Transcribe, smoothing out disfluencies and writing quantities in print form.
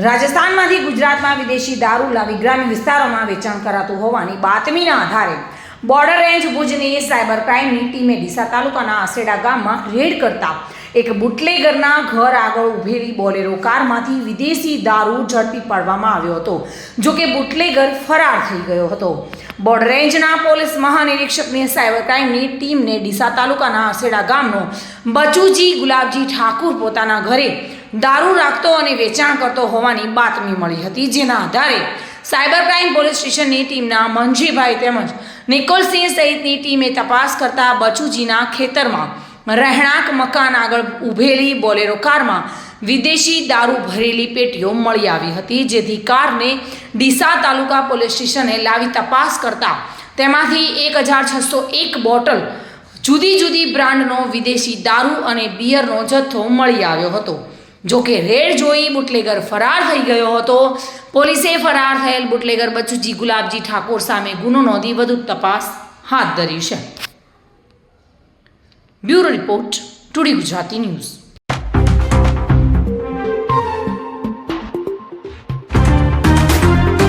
રાજસ્થાનમાંથી ગુજરાતમાં વિદેશી દારૂ લાવી ગ્રામ્ય વિસ્તારોમાં વેચાણ કરાતું હોવાની બાતમીના આધારે બોર્ડર રેન્જ ભુજની સાયબર ક્રાઇમની ટીમે ડીસા તાલુકાના આસેડા ગામમાં રેડ કરતા એક બુટલેગરના ઘર આગળ ઊભેલી બોલેરો કારમાંથી વિદેશી દારૂ ઝડપી પાડવામાં આવ્યો હતો. જોકે બુટલેગર ફરાર થઈ ગયો હતો. બોર્ડર રેન્જના પોલીસ મહાનિરીક્ષકની સાયબર ક્રાઇમની ટીમને ડીસા તાલુકાના આસેડા ગામનો બચુજી ગુલાબજી ઠાકુર પોતાના ઘરે દારૂ રાખતો અને વેચાણ કરતો હોવાની બાતમી મળી હતી. જેના આધારે સાયબર ક્રાઇમ પોલીસ સ્ટેશનની ટીમના મંજીભાઈ તેમજ નિકોલસિંહ સહિતની ટીમે તપાસ કરતા બચુજીના ખેતરમાં રહેણાંક મકાન આગળ ઊભેલી બોલેરો કારમાં વિદેશી દારૂ ભરેલી પેટીઓ મળી આવી હતી. જેથી કારને ડીસા તાલુકા પોલીસ સ્ટેશને લાવી તપાસ કરતા તેમાંથી 1601 બોટલ જુદી જુદી બ્રાન્ડનો વિદેશી દારૂ અને બિયરનો જથ્થો મળી આવ્યો હતો. જોકે રેડ જોઈ બુટલેગર ફરાર થઈ ગયો હતો. પોલીસે ફરાર થયેલ બુટલેગર બચુજી ગુલાબજી ઠાકોર સામે ગુનો નોંધી વધુ તપાસ હાથ ધરી છે. Bureau report, today Gujarati news.